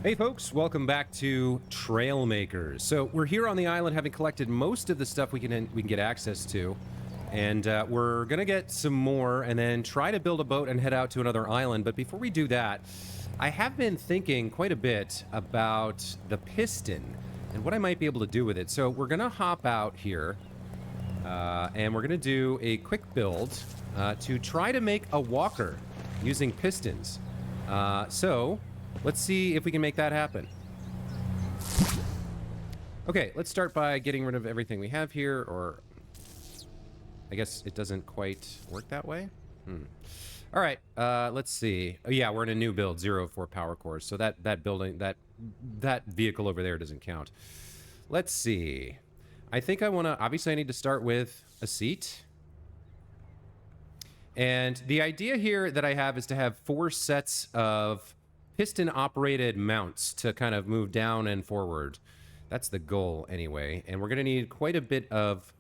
Hey folks, welcome back to Trailmakers. So we're here on the island having collected most of the stuff we can get access to. And we're gonna get some more and then try to build a boat and head out to another island. But before we do that, I have been thinking quite a bit about the piston and what I might be able to do with it. So we're gonna hop out here and we're gonna do a quick build to try to make a walker using pistons. So let's see if we can make that happen. Okay, let's start by getting rid of everything we have here, or I guess it doesn't quite work that way. All right, let's see. Oh yeah, we're in a new build, 0-4 power cores, so that building, that vehicle over there doesn't count. Let's see. I think I want to, obviously I need to start with a seat. And the idea here that I have is to have 4 sets of piston-operated mounts to kind of move down and forward. That's the goal, anyway. And we're going to need quite a bit of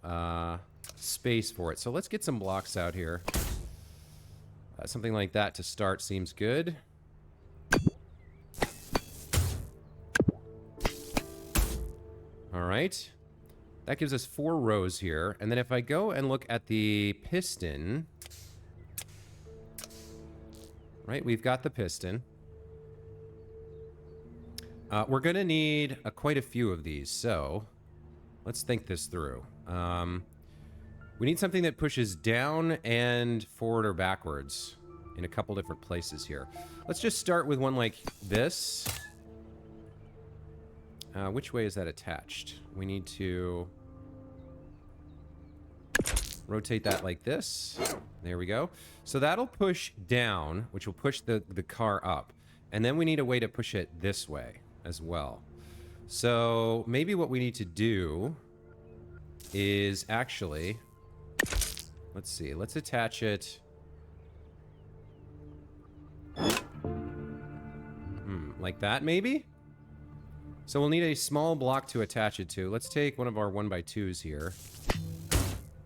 space for it. So let's get some blocks out here. Something like that to start seems good. All right. That gives us 4 rows here. And then if I go and look at the piston... Right, we've got the piston. We're going to need quite a few of these, so let's think this through. We need something that pushes down and forward or backwards in a couple different places here. Let's just start with one like this. Which way is that attached? We need to rotate that like this. There we go. So that'll push down, which will push the car up. And then we need a way to push it this way as well. So maybe what we need to do is actually... Let's see. Let's attach it... like that, maybe? So we'll need a small block to attach it to. Let's take one of our 1x2s here.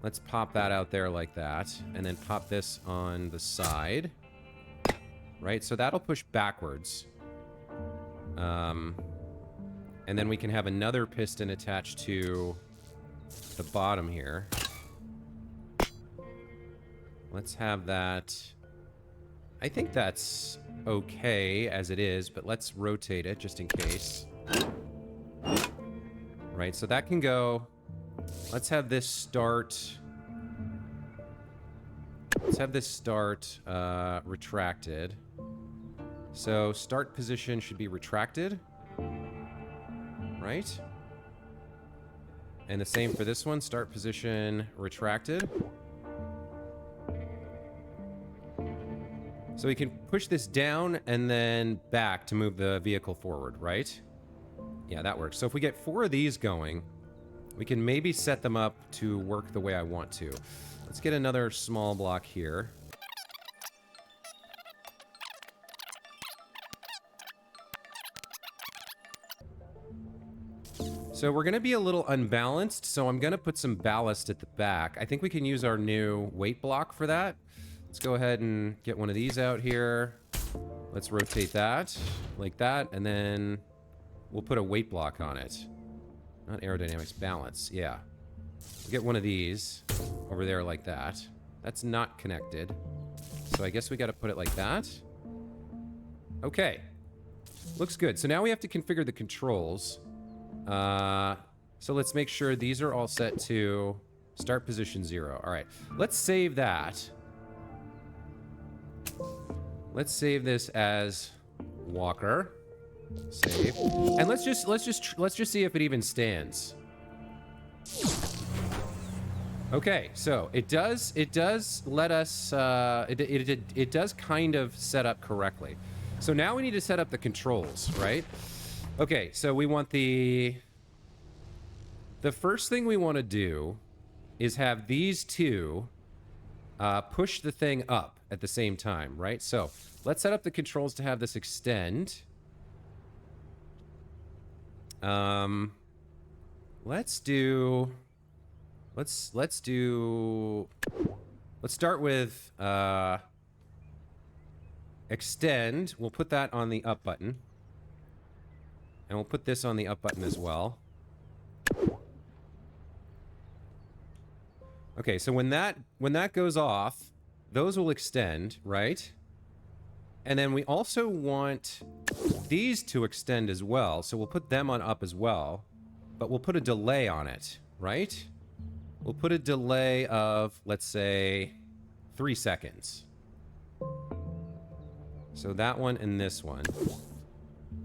Let's pop that out there like that, and then pop this on the side. Right, so that'll push backwards. And then we can have another piston attached to the bottom here. Let's have that... I think that's okay as it is, but let's rotate it just in case. Right, so that can go... Let's have this start... Let's have this start retracted. So start position should be retracted. Right? And the same for this one. Start position retracted. So we can push this down and then back to move the vehicle forward, right? Yeah, that works. So if we get 4 of these going, we can maybe set them up to work the way I want to. Let's get another small block here. So we're going to be a little unbalanced, so I'm going to put some ballast at the back. I think we can use our new weight block for that. Let's go ahead and get one of these out here. Let's rotate that like that, and then we'll put a weight block on it. Not aerodynamics, balance, yeah. We'll get one of these over there like that. That's not connected. So I guess we got to put it like that. Okay. Looks good. So now we have to configure the controls. So let's make sure these are all set to start position 0. All right. Let's save that. Let's save this as walker. Save. And let's just see if it even stands. Okay, so it does let us it does kind of set up correctly. So now we need to set up the controls, right? Okay, so we want the first thing we want to do is have these two push the thing up at the same time, right? So let's set up the controls to have this extend. Let's start with extend. We'll put that on the up button. And we'll put this on the up button as well. Okay, so when that goes off, those will extend, right? And then we also want these to extend as well, so we'll put them on up as well. But we'll put a delay on it, right? We'll put a delay of, let's say, 3 seconds. So that one and this one.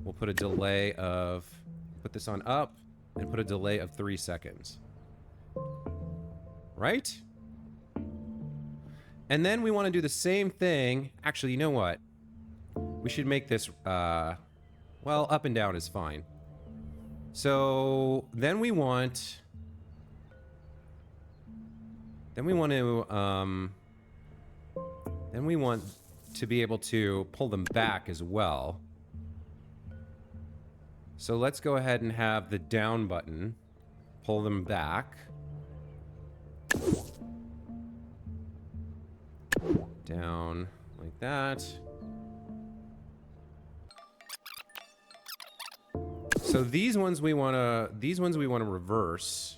We'll put a delay of... Put this on up and put a delay of 3 seconds. Right? And then we want to do the same thing. Actually, you know what? We should make this, well, up and down is fine. So then we want... Then we want to be able to pull them back as well. So let's go ahead and have the down button pull them back. Down like that. So these ones we want to reverse.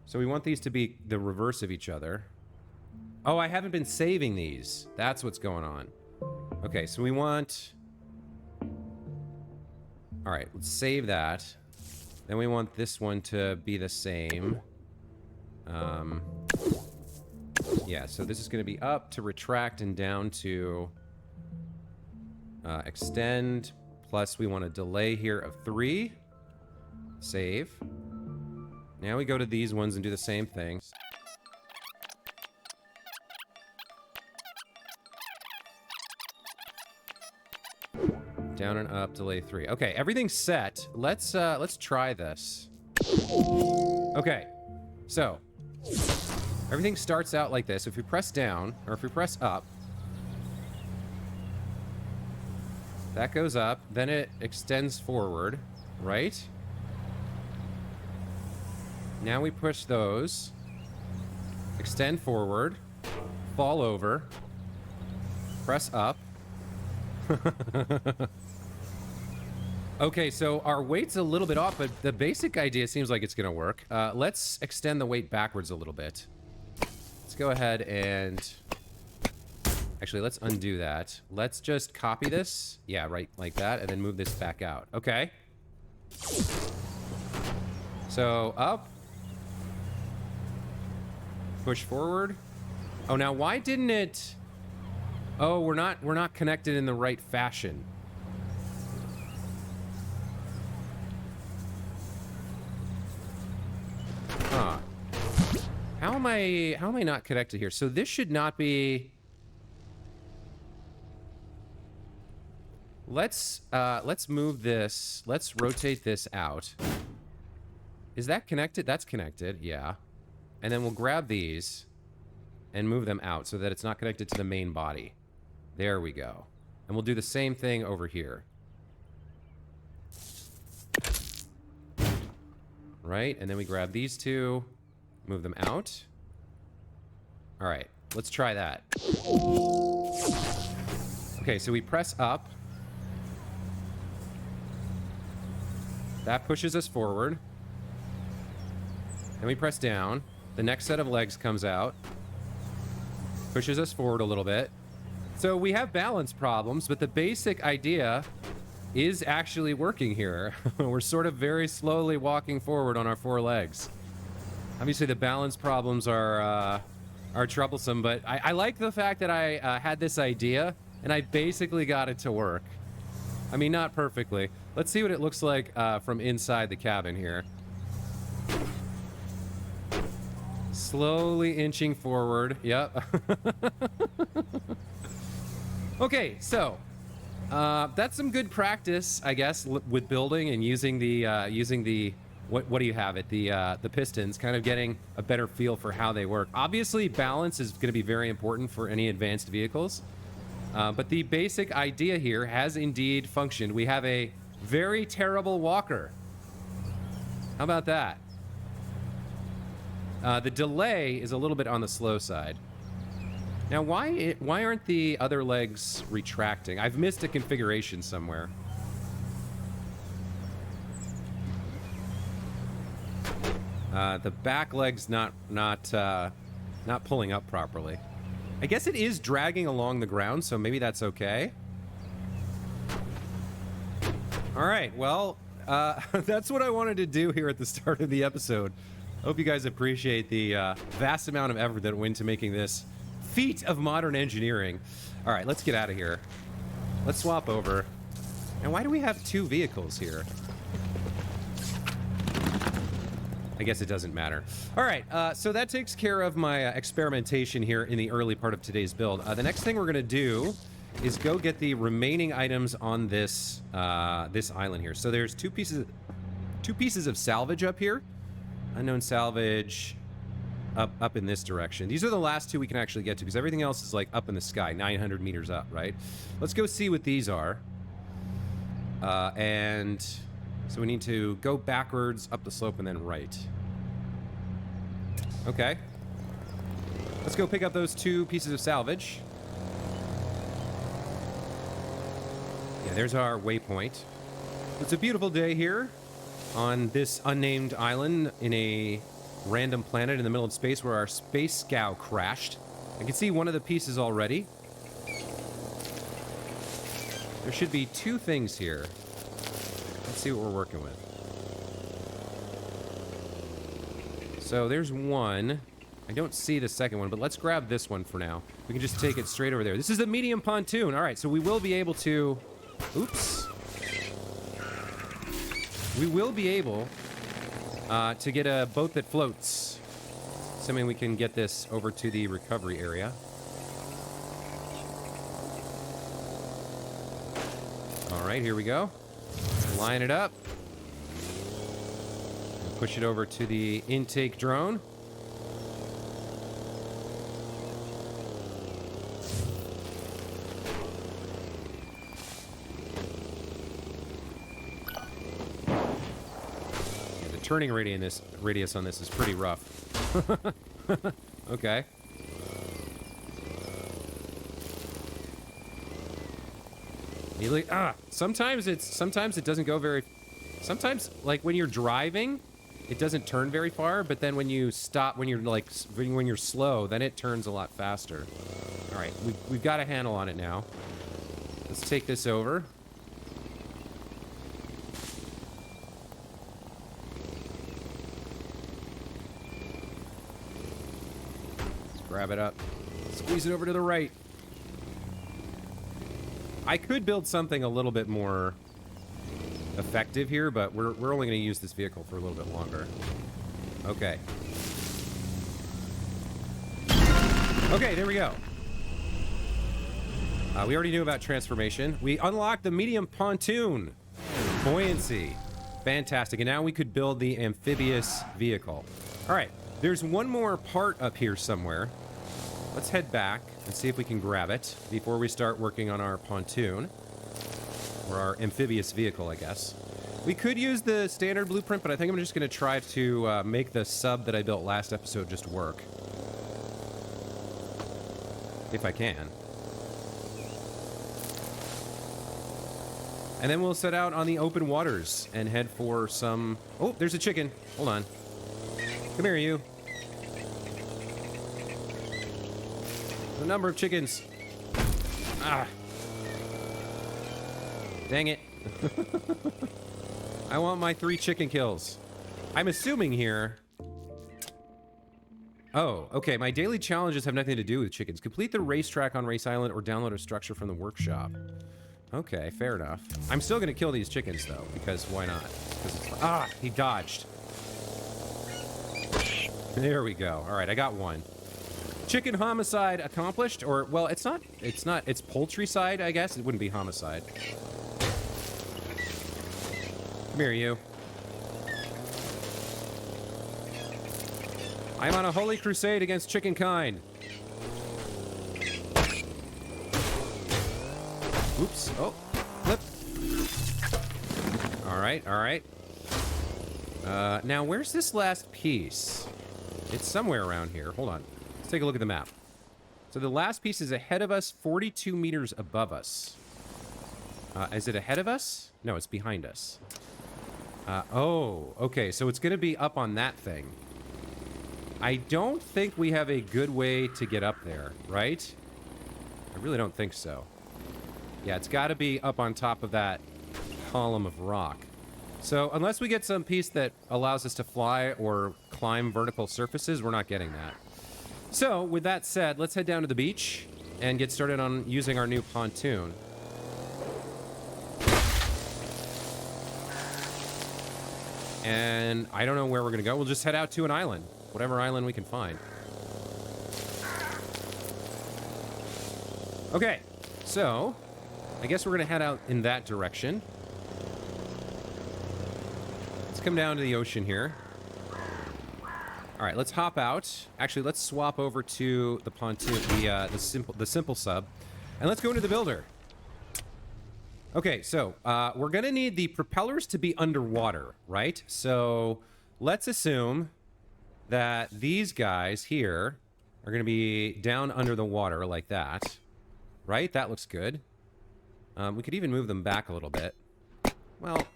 So we want these to be the reverse of each other. Oh, I haven't been saving these. That's what's going on. Okay, so we want... All right, let's save that. Then we want this one to be the same. Yeah, so this is going to be up to retract and down to extend. Plus, we want a delay here of 3. Save. Now we go to these ones and do the same thing. Down and up, delay 3. Okay, everything's set. Let's try this. Okay, so everything starts out like this. If we press down, or if we press up, that goes up, then it extends forward, right? Now we push those, extend forward, fall over, press up. Okay, so our weight's a little bit off, but the basic idea seems like it's gonna work. Let's extend the weight backwards a little bit. Let's go ahead and... Actually, let's undo that. Let's just copy this. Yeah, right, like that, and then move this back out. Okay. So, up. Push forward. Oh, now why didn't it... Oh, we're not connected in the right fashion. Huh. How am I not connected here? So this should not be... Let's move this. Let's rotate this out. Is that connected? That's connected, yeah. And then we'll grab these and move them out so that it's not connected to the main body. There we go. And we'll do the same thing over here. Right, and then we grab these two, move them out. All right, let's try that. Okay, so we press up. That pushes us forward. Then we press down. The next set of legs comes out. Pushes us forward a little bit. So we have balance problems, but the basic idea is actually working here. We're sort of very slowly walking forward on our 4 legs. Obviously, the balance problems are troublesome, but I like the fact that I had this idea, and I basically got it to work. I mean, not perfectly. Let's see what it looks like from inside the cabin here. Slowly inching forward. Yep. Okay, so that's some good practice, I guess, with building and using the what do you have it? The pistons, kind of getting a better feel for how they work. Obviously, balance is going to be very important for any advanced vehicles, but the basic idea here has indeed functioned. We have a very terrible walker. How about that? The delay is a little bit on the slow side. Now, why aren't the other legs retracting? I've missed a configuration somewhere. The back leg's not pulling up properly. I guess it is dragging along the ground, so maybe that's okay. All right, well, that's what I wanted to do here at the start of the episode. Hope you guys appreciate the vast amount of effort that went into making this feat of modern engineering. All right, let's get out of here. Let's swap over. And why do we have two vehicles here? I guess it doesn't matter. All right, so that takes care of my experimentation here in the early part of today's build. The next thing we're gonna do is go get the remaining items on this this island here. So there's two pieces of salvage up here. Unknown salvage up in this direction. These are the last two we can actually get to because everything else is like up in the sky, 900 meters up, right? Let's go see what these are. And so we need to go backwards up the slope and then right. Okay. Let's go pick up those two pieces of salvage. Yeah, there's our waypoint. It's a beautiful day here on this unnamed island in a random planet in the middle of space where our space scow crashed. I can see one of the pieces already. There should be two things here. Let's see what we're working with. So there's one. I don't see the second one, but let's grab this one for now. We can just take it straight over there. This is a medium pontoon. All right, so we will be able to... Oops. We will be able to get a boat that floats. Assuming we can get this over to the recovery area. All right, here we go. Line it up. Push it over to the intake drone. Yeah, the turning radius on this is pretty rough. Okay. Sometimes it doesn't go very... Sometimes, like, when you're driving, it doesn't turn very far, but then when you stop, when you're slow, then it turns a lot faster. All right, we've got a handle on it now. Let's take this over. Let's grab it up. Squeeze it over to the right. I could build something a little bit more effective here, but we're only going to use this vehicle for a little bit longer. Okay. Okay, there we go. We already knew about transformation. We unlocked the medium pontoon. Buoyancy. Fantastic. And now we could build the amphibious vehicle. All right. There's one more part up here somewhere. Let's head back and see if we can grab it before we start working on our pontoon. Or our amphibious vehicle, I guess. We could use the standard blueprint, but I think I'm just going to try to make the sub that I built last episode just work. If I can. And then we'll set out on the open waters and head for some... Oh, there's a chicken. Hold on. Come here, you. The number of chickens. Ah. Dang it. I want my 3 chicken kills. I'm assuming here... Oh, okay. My daily challenges have nothing to do with chickens. Complete the racetrack on Race Island or download a structure from the workshop. Okay, fair enough. I'm still going to kill these chickens, though, because why not? Ah, he dodged. There we go. All right, I got one. Chicken homicide accomplished, or, well, it's not, it's poultricide, I guess. It wouldn't be homicide. Come here, you. I'm on a holy crusade against chicken kind. Oops. Oh, flip. All right, all right. Now, where's this last piece? It's somewhere around here. Hold on. Let's take a look at the map. So the last piece is ahead of us, 42 meters above us. Is it ahead of us? No, it's behind us. Oh, okay. So it's going to be up on that thing. I don't think we have a good way to get up there, right? I really don't think so. Yeah, it's got to be up on top of that column of rock. So unless we get some piece that allows us to fly or climb vertical surfaces, we're not getting that. So with that said, let's head down to the beach and get started on using our new pontoon. And I don't know where we're going to go. We'll just head out to an island. Whatever island we can find. Okay, so I guess we're going to head out in that direction. Let's come down to the ocean here. All right, let's hop out. Actually, let's swap over to the pontoon, the simple sub, and let's go into the builder. Okay, so we're gonna need the propellers to be underwater, right? So let's assume that these guys here are gonna be down under the water like that, right? That looks good. We could even move them back a little bit. Well,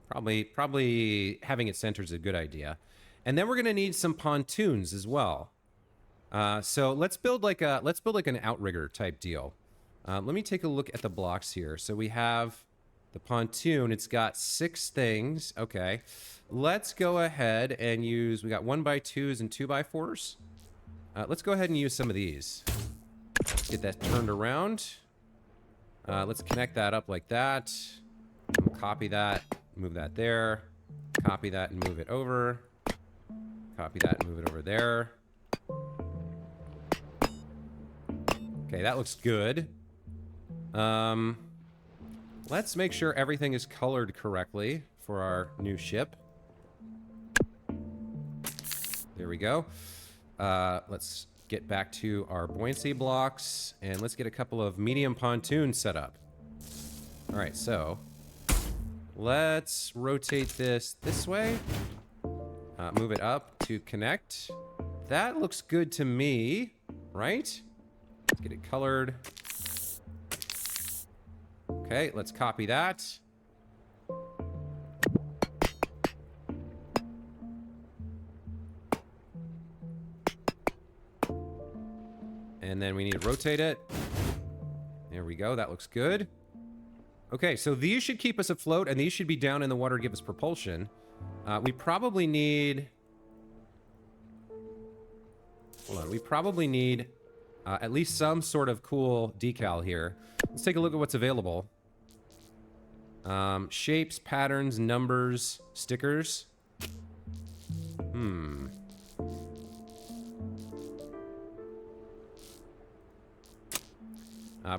probably having it centered is a good idea. And then we're gonna need some pontoons as well. So let's build like an outrigger type deal. Let me take a look at the blocks here. So we have the pontoon. It's got 6 things. Okay. Let's go ahead and use... We got 1x2s and 2x4s. Let's go ahead and use some of these. Get that turned around. Let's connect that up like that. We'll copy that. Move that there. Copy that and move it over. Copy that and move it over there. Okay, that looks good. Let's make sure everything is colored correctly for our new ship. There we go. Let's get back to our buoyancy blocks, and let's get a couple of medium pontoons set up. All right, so let's rotate this way. Move it up to connect. That looks good to me, right? Let's get it colored. Okay, let's copy that. And then we need to rotate it. There we go, that looks good. Okay, so these should keep us afloat, and these should be down in the water to give us propulsion. We probably need... Hold on, we probably need at least some sort of cool decal here. Let's take a look at what's available. Shapes, patterns, numbers, stickers.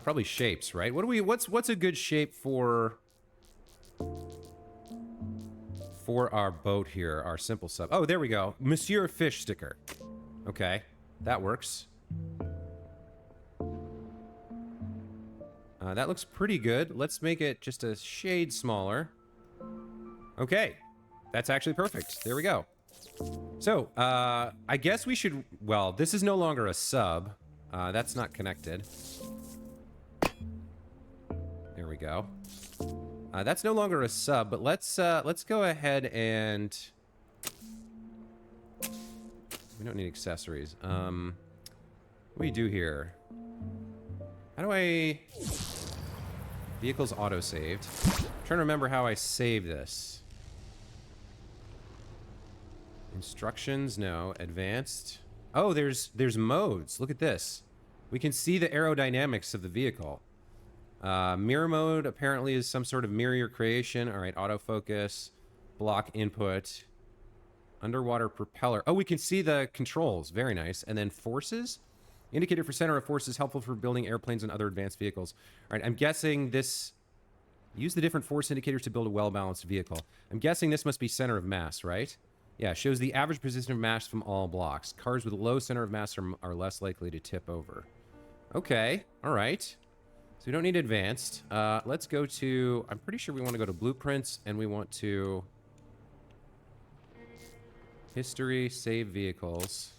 Probably shapes, right? What's a good shape for our boat here, our simple sub? Oh, there we go. Monsieur Fish sticker. Okay, that works. That looks pretty good. Let's make it just a shade smaller. Okay, that's actually perfect. There we go. So, I guess we should... Well, this is no longer a sub. That's not connected. There we go. That's no longer a sub, but let's go ahead and... We don't need accessories. What do we do here? How do I... Vehicles auto-saved. I'm trying to remember how I save this. Instructions, no. Advanced. Oh, there's modes. Look at this. We can see the aerodynamics of the vehicle. Mirror mode apparently is some sort of mirror your creation. All right, autofocus, block input, underwater propeller. Oh, we can see the controls. Very nice. And then forces. Indicator for center of force is helpful for building airplanes and other advanced vehicles. All right, I'm guessing this... Use the different force indicators to build a well-balanced vehicle. I'm guessing this must be center of mass, right? Yeah, shows the average position of mass from all blocks. Cars with low center of mass are less likely to tip over. Okay, all right. So we don't need advanced. Let's go to... I'm pretty sure we want to go to blueprints, and we want to... History, save vehicles.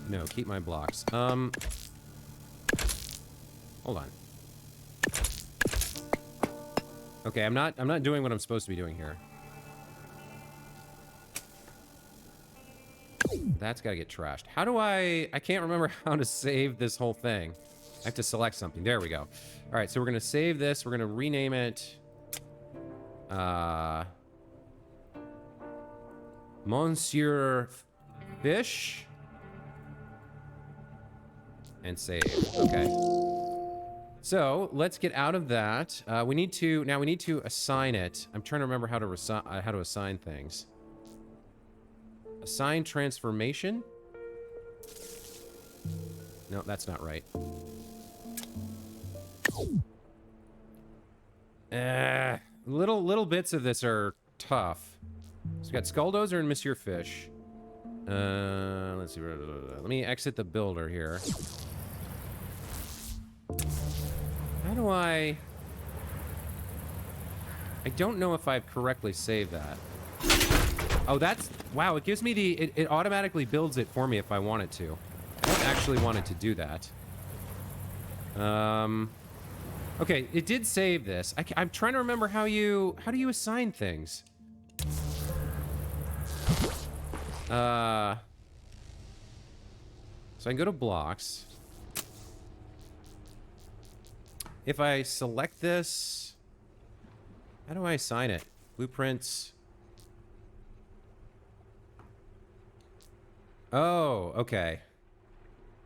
No, keep my blocks. Hold on. Okay, I'm not doing what I'm supposed to be doing here. That's gotta get trashed. How do I can't remember how to save this whole thing. I have to select something. There we go. All right, so we're gonna save this. We're gonna rename it. Monsieur Fish. And save. Okay. So let's get out of that. We need to assign it. I'm trying to remember how to assign things. Assign transformation? No, that's not right. Little bits of this are tough. So we got Skulldozer and Monsieur Fish. Let's see. Let me exit the builder here. How do I don't know if I've correctly saved that. Oh, that's... Wow, it gives me the... It automatically builds it for me if I want it to. I don't actually want it to do that. Okay, it did save this. I'm trying to remember how do you assign things? So I can go to blocks. If I select this... How do I assign it? Blueprints... Oh, okay.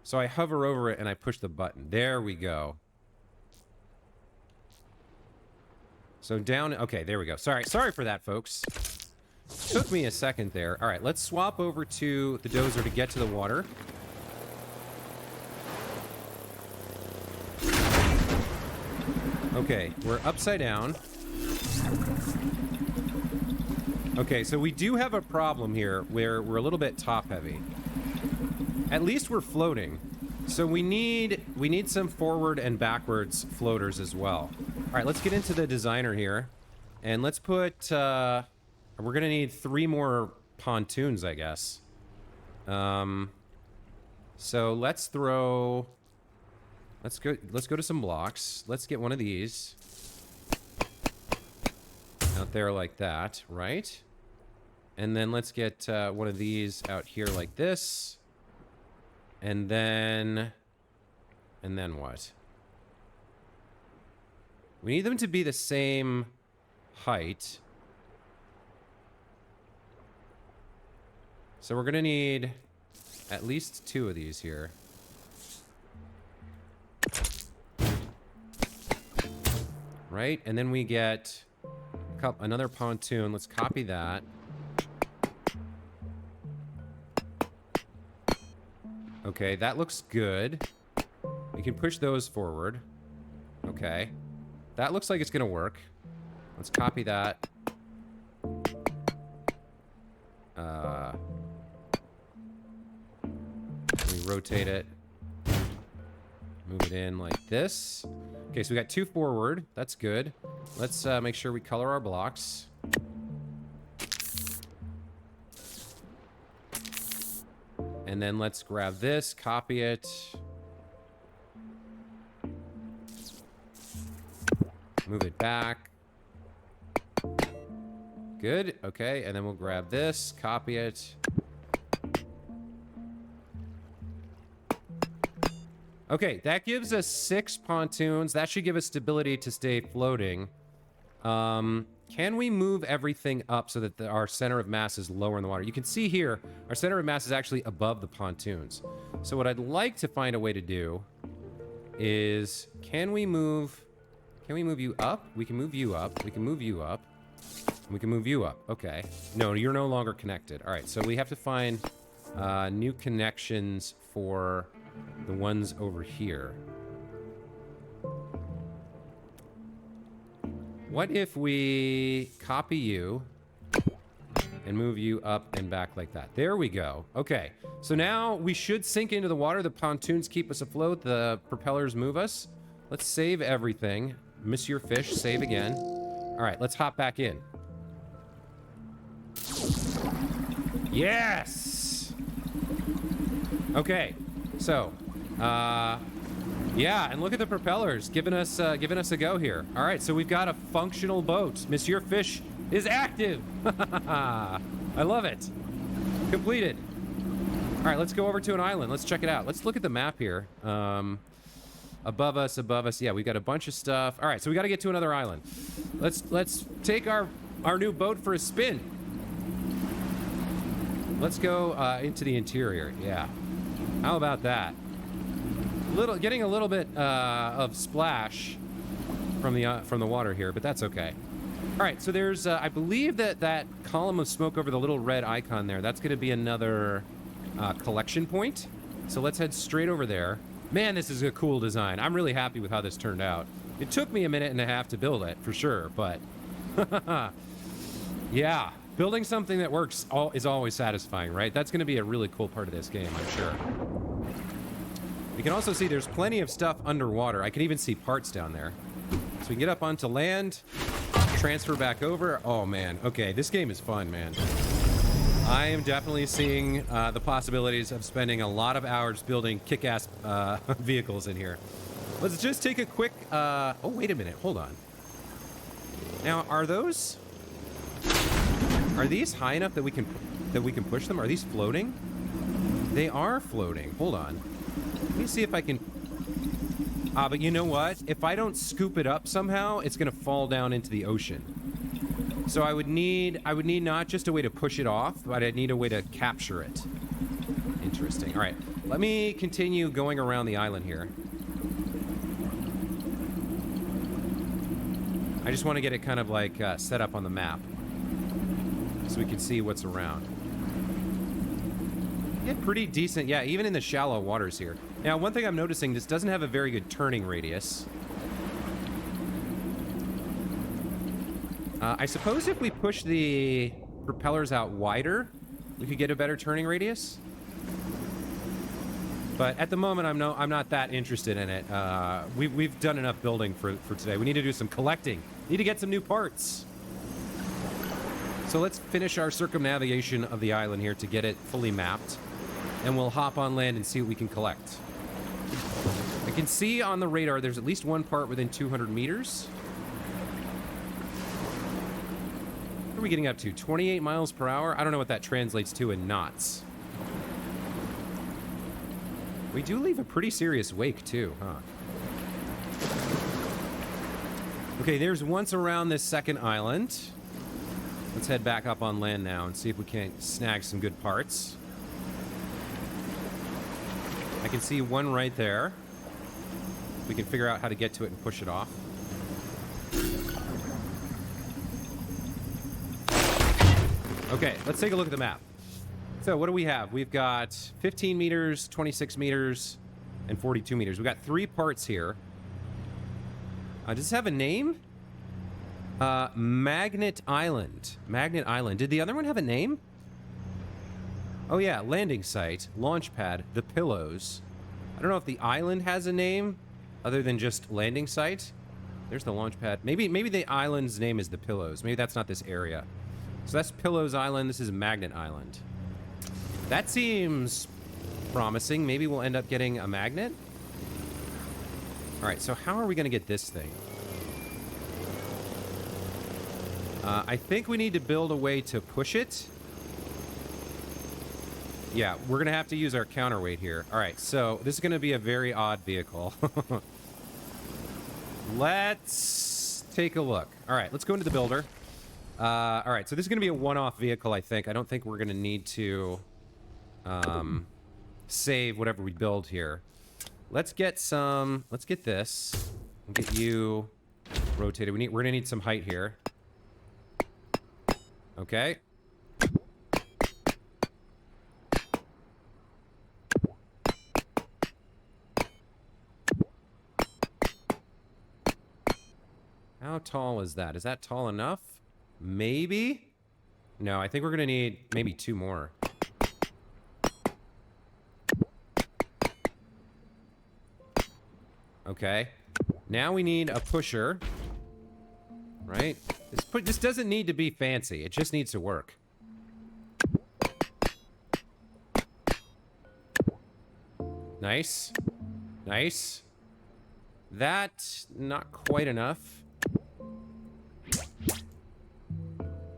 So I hover over it and I push the button. There we go. So down... Okay, there we go. Sorry for that, folks. Took me a second there. All right, let's swap over to the dozer to get to the water. Okay, we're upside down. Okay, so we do have a problem here where we're a little bit top heavy. At least we're floating. So we need some forward and backwards floaters as well. All right, let's get into the designer here. And let's put, we're gonna need 3 more pontoons, I guess. So let's go to some blocks. Let's get one of these. Out there like that, right? And then let's get one of these out here like this. And then what? We need them to be the same height. So we're gonna need at least 2 of these here. Right? And then we get another pontoon. Let's copy that. Okay, that looks good. We can push those forward. Okay. That looks like it's gonna work. Let's copy that. We rotate it. Move it in like this. Okay, so we got 2 forward. That's good. Let's make sure we color our blocks. And then let's grab this, copy it. Move it back. Good, okay, and then we'll grab this, copy it. Okay, that gives us 6 pontoons. That should give us stability to stay floating. Can we move everything up so that our center of mass is lower in the water? You can see here, our center of mass is actually above the pontoons. So what I'd like to find a way to do is, can we move you up? We can move you up. We can move you up. We can move you up. Okay. No, you're no longer connected. All right, so we have to find new connections for the ones over here. What if we copy you and move you up and back like that? There we go. Okay, so now we should sink into the water. The pontoons keep us afloat. The propellers move us. Let's save everything. Monsieur Fish, save again. All right, let's hop back in. Yes! Okay, so, Yeah, and look at the propellers giving us a go here. All right, so we've got a functional boat. Monsieur Fish is active. I love it. Completed. All right, let's go over to an island. Let's check it out. Let's look at the map here. Above us. Yeah, we've got a bunch of stuff. All right, so we got to get to another island. Let's take our new boat for a spin. Let's go into the interior. Yeah. How about that? Getting a little bit of splash from the water here, but that's okay. All right, so there's I believe that column of smoke over the little red icon there, that's going to be another collection point. So let's head straight over there. Man, this is a cool design. I'm really happy with how this turned out. It took me a minute and a half to build it, for sure, but yeah, building something that works is always satisfying, right? That's going to be a really cool part of this game, I'm sure. We can also see there's plenty of stuff underwater. I can even see parts down there. So we can get up onto land, transfer back over. Oh, man. Okay, this game is fun, man. I am definitely seeing the possibilities of spending a lot of hours building kick-ass vehicles in here. Let's just take a quick... oh, wait a minute. Hold on. Now, are these high enough that we can push them? Are these floating? They are floating. Hold on. Let me see if I can... but you know what? If I don't scoop it up somehow, it's going to fall down into the ocean. So I would need not just a way to push it off, but I'd need a way to capture it. Interesting. All right. Let me continue going around the island here. I just want to get it kind of like set up on the map so we can see what's around. Yeah, pretty decent. Yeah, even in the shallow waters here. Now, one thing I'm noticing, this doesn't have a very good turning radius. I suppose if we push the propellers out wider, we could get a better turning radius. But at the moment, I'm not that interested in it. We've done enough building for today. We need to do some collecting. Need to get some new parts. So let's finish our circumnavigation of the island here to get it fully mapped. And we'll hop on land and see what we can collect. I can see on the radar there's at least one part within 200 meters. What are we getting up to? 28 miles per hour? I don't know what that translates to in knots. We do leave a pretty serious wake, too, huh? Okay, there's once around this second island. Let's head back up on land now and see if we can't snag some good parts. I can see one right there. We can figure out how to get to it and push it off. Okay, let's take a look at the map. So what do we have? We've got 15 meters, 26 meters, and 42 meters. We've got 3 parts here. Does this have a name? Magnet Island. Magnet Island. Did the other one have a name? Oh yeah, landing site, launch pad, the Pillows. I don't know if the island has a name other than just landing site. There's the launch pad. Maybe the island's name is the Pillows. Maybe that's not this area. So that's Pillows Island. This is Magnet Island. That seems promising. Maybe we'll end up getting a magnet. All right, so how are we going to get this thing? I think we need to build a way to push it. Yeah, we're going to have to use our counterweight here. All right, so this is going to be a very odd vehicle. Let's take a look. All right, let's go into the builder. All right, so this is going to be a one-off vehicle, I think. I don't think we're going to need to save whatever we build here. Let's get this. We'll get you rotated. We're going to need some height here. Okay. How tall is that? Is that tall enough? Maybe? No, I think we're going to need maybe 2 more. Okay. Now we need a pusher. Right? This doesn't need to be fancy. It just needs to work. Nice. Nice. That, not quite enough.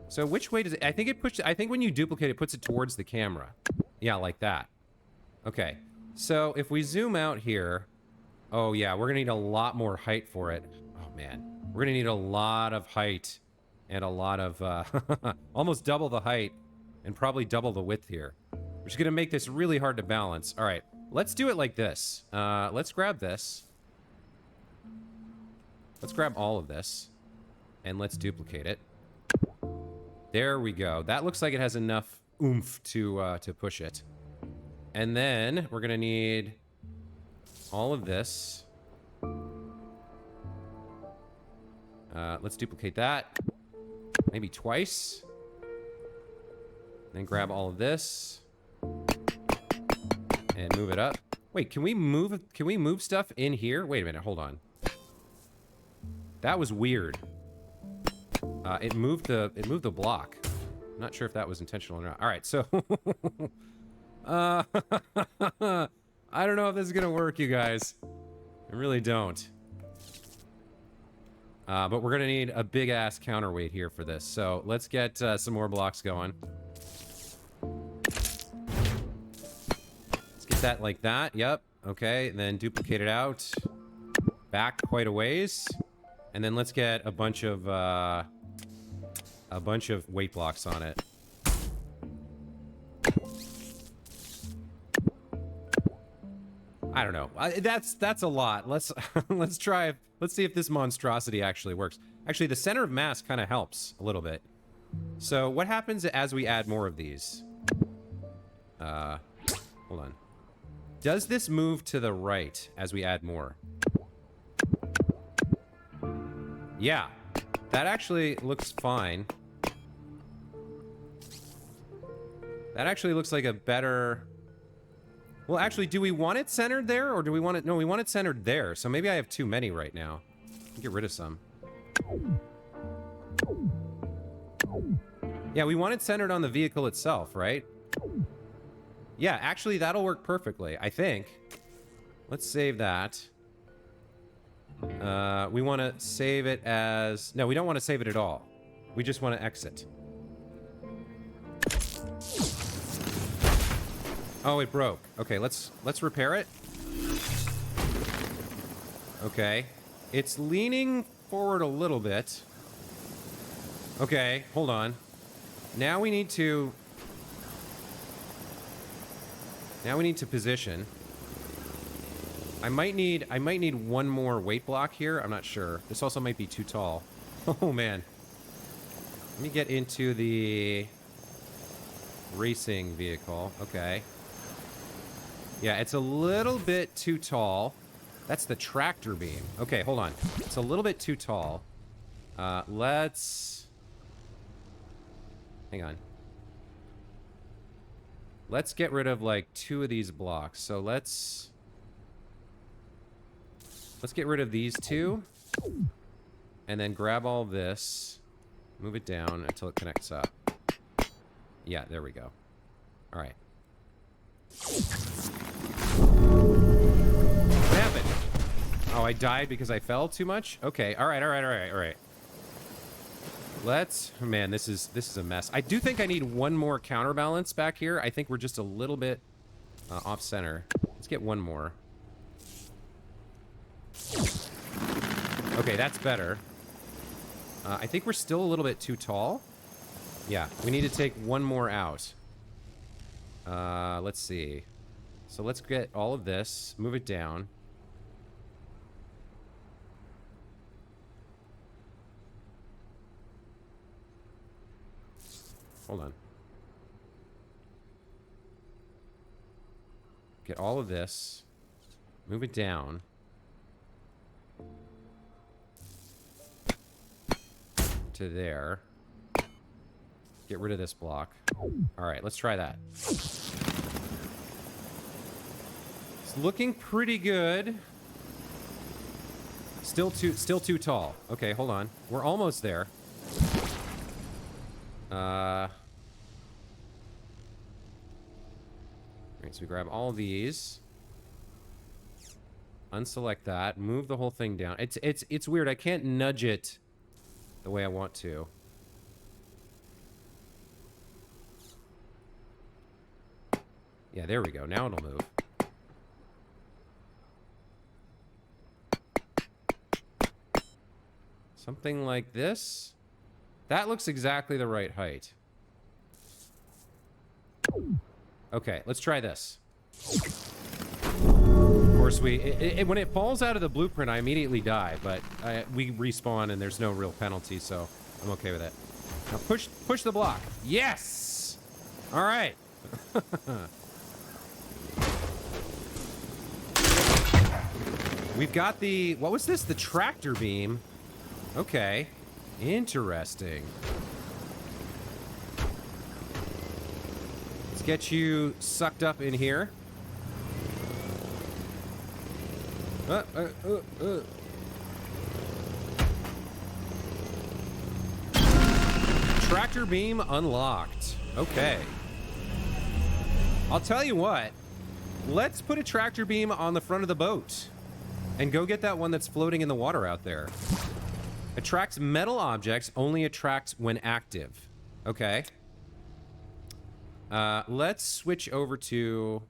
So which way does it... I think it pushes... I think when you duplicate, it puts it towards the camera. Yeah, like that. Okay. So if we zoom out here... Oh, yeah, we're going to need a lot more height for it. Oh, man. We're going to need a lot of height and a lot of... almost double the height and probably double the width here. Which is going to make this really hard to balance. All right. Let's do it like this. Let's grab this. Let's grab all of this. And let's duplicate it. There we go. That looks like it has enough oomph to push it. And then we're going to need all of this. Let's duplicate that. Maybe twice. Then grab all of this. And move it up. Wait, can we move stuff in here? Wait a minute, hold on. That was weird. It moved the block. I'm not sure if that was intentional or not. All right, so I don't know if this is gonna work, you guys. I really don't. But we're gonna need a big ass counterweight here for this. So let's get some more blocks going. Let's get that like that. Yep. Okay. And then duplicate it out. Back quite a ways. And then let's get a bunch of weight blocks on it. I don't know. That's a lot. Let's try. Let's see if this monstrosity actually works. Actually, the center of mass kind of helps a little bit. So what happens as we add more of these? Hold on. Does this move to the right as we add more? Yeah, that actually looks fine. That actually looks like a better... Well, actually, do we want it centered there, or do we want it... No, we want it centered there, so maybe I have too many right now. Get rid of some. Yeah, we want it centered on the vehicle itself, right? Yeah, actually, that'll work perfectly, I think. Let's save that. We want to save it as... No, we don't want to save it at all. We just want to exit. Oh, it broke. Okay, let's repair it. Okay. It's leaning forward a little bit. Okay, hold on. Now we need to... Now we need to position. I might need one more weight block here. I'm not sure. This also might be too tall. Oh, man. Let me get into the racing vehicle. Okay. Yeah, it's a little bit too tall. That's the tractor beam. Okay, hold on. It's a little bit too tall. Let's... Hang on. Let's get rid of, like, 2 of these blocks. So let's get rid of these 2. And then grab all this. Move it down until it connects up. Yeah, there we go. All right. What happened? Oh, I died because I fell too much? Okay, all right. Let's... Man, this is a mess. I do think I need one more counterbalance back here. I think we're just a little bit off-center. Let's get one more. Okay, that's better. I think we're still a little bit too tall. Yeah, we need to take one more out. Let's see. So let's get all of this, move it down. Hold on. Get all of this, move it down. To there. Get rid of this block. All right, let's try that. It's looking pretty good. Still too tall. Okay, hold on. We're almost there. Alright, so we grab all these. Unselect that. Move the whole thing down. It's weird. I can't nudge it the way I want to. Yeah, there we go. Now it'll move. Something like this. That looks exactly the right height. Okay, let's try this. Of course, when it falls out of the blueprint, I immediately die, but we respawn and there's no real penalty, so I'm okay with it. Now push the block. Yes! All right. We've got the, what was this? The tractor beam. Okay. Interesting. Let's get you sucked up in here. Tractor beam unlocked. Okay. I'll tell you what. Let's put a tractor beam on the front of the boat and go get that one that's floating in the water out there. Attracts metal objects, only attracts when active. Okay. Let's switch over to...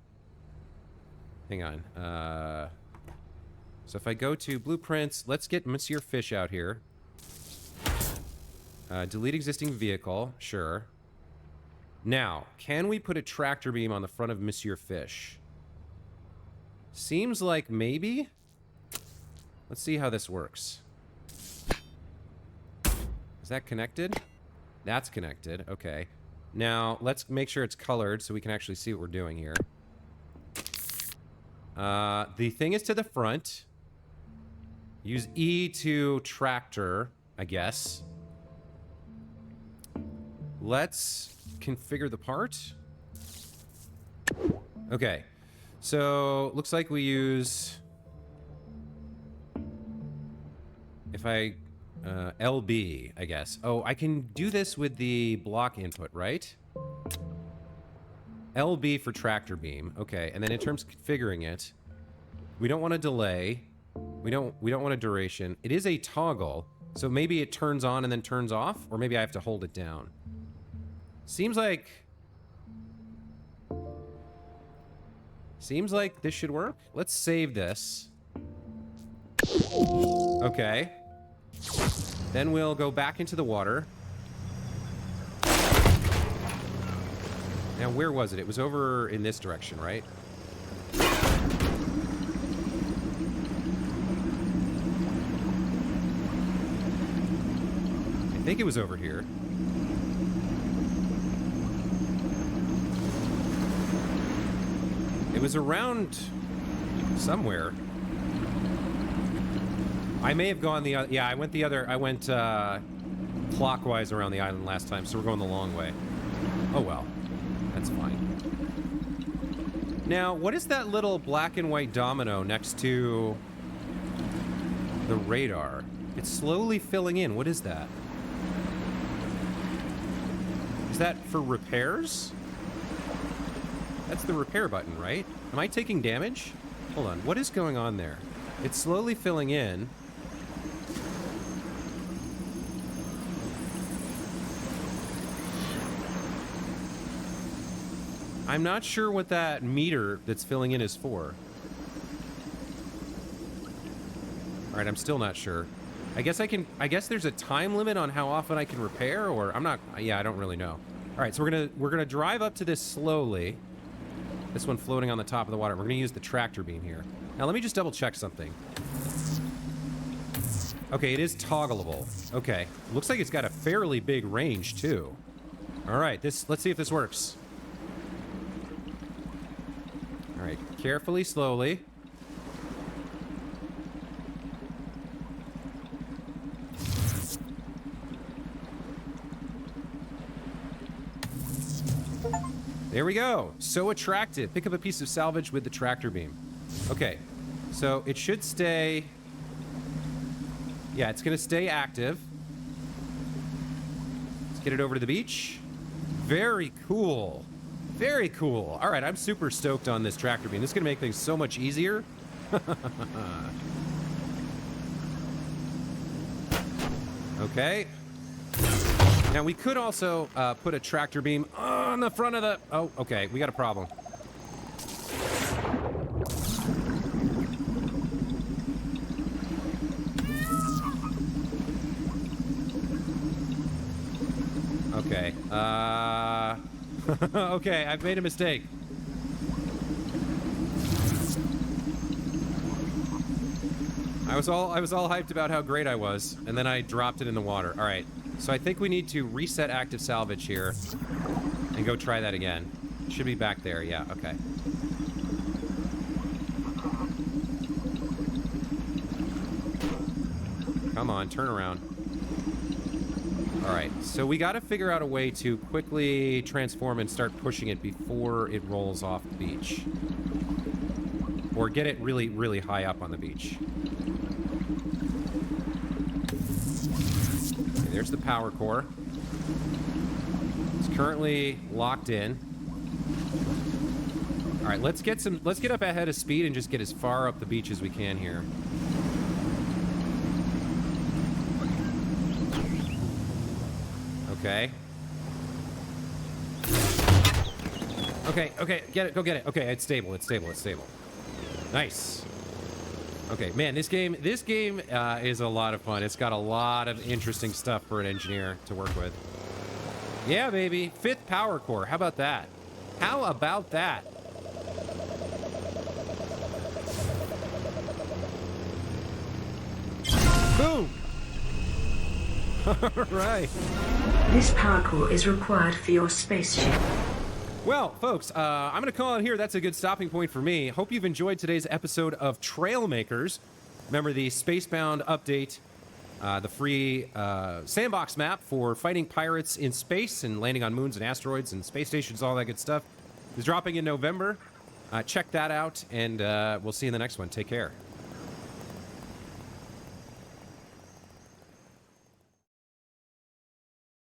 Hang on. So if I go to blueprints, let's get Monsieur Fish out here. Delete existing vehicle. Sure. Now, can we put a tractor beam on the front of Monsieur Fish? Seems like maybe. Let's see how this works. Is that connected? That's connected. Okay. Now, let's make sure it's colored so we can actually see what we're doing here. The thing is to the front. Use E to tractor, I guess. Let's configure the part. Okay. So, looks like we use... If I... LB, I guess. Oh, I can do this with the block input, right? LB for tractor beam. Okay, and then in terms of configuring it, we don't want a delay. We don't want a duration. It is a toggle, so maybe it turns on and then turns off, or maybe I have to hold it down. Seems like this should work. Let's save this. Okay. Then we'll go back into the water. Now, where was it? It was over in this direction, right? I think it was over here. It was around somewhere. I may have gone the other... Yeah, I went the other... I went clockwise around the island last time, so we're going the long way. Oh, well. That's fine. Now, what is that little black and white domino next to the radar? It's slowly filling in. What is that? Is that for repairs? That's the repair button, right? Am I taking damage? Hold on. What is going on there? It's slowly filling in. I'm not sure what that meter that's filling in is for. All right, I'm still not sure. I guess there's a time limit on how often I can repair, or I'm not... Yeah, I don't really know. All right, so we're gonna drive up to this slowly. This one floating on the top of the water. We're gonna use the tractor beam here. Now, let me just double check something. Okay, it is toggleable. Okay, looks like it's got a fairly big range, too. All right, let's see if this works. All right, carefully, slowly. There we go. So attractive. Pick up a piece of salvage with the tractor beam. Okay, so it should stay... Yeah, it's going to stay active. Let's get it over to the beach. Very cool. Very cool. All right, I'm super stoked on this tractor beam. This is going to make things so much easier. Okay. Now, we could also put a tractor beam on the front of the... Oh, okay. We got a problem. Okay. Okay, I've made a mistake. I was all hyped about how great I was, and then I dropped it in the water. All right. So I think we need to reset active salvage here and go try that again. Should be back there. Yeah, okay. Come on, turn around. All right, so we got to figure out a way to quickly transform and start pushing it before it rolls off the beach. Or get it really, really high up on the beach. Okay, there's the power core. It's currently locked in. All right, let's get up ahead of speed and just get as far up the beach as we can here. Okay. Okay, get it, go get it. Okay, it's stable, it's stable, it's stable. Nice. Okay, man, this game is a lot of fun. It's got a lot of interesting stuff for an engineer to work with. Yeah, baby. 5th power core. How about that? How about that? Boom! All right. This power core is required for your spaceship. Well, folks, I'm going to call it here. That's a good stopping point for me. Hope you've enjoyed today's episode of Trailmakers. Remember the Spacebound update, the free sandbox map for fighting pirates in space and landing on moons and asteroids and space stations, all that good stuff, is dropping in November. Check that out, and we'll see you in the next one. Take care.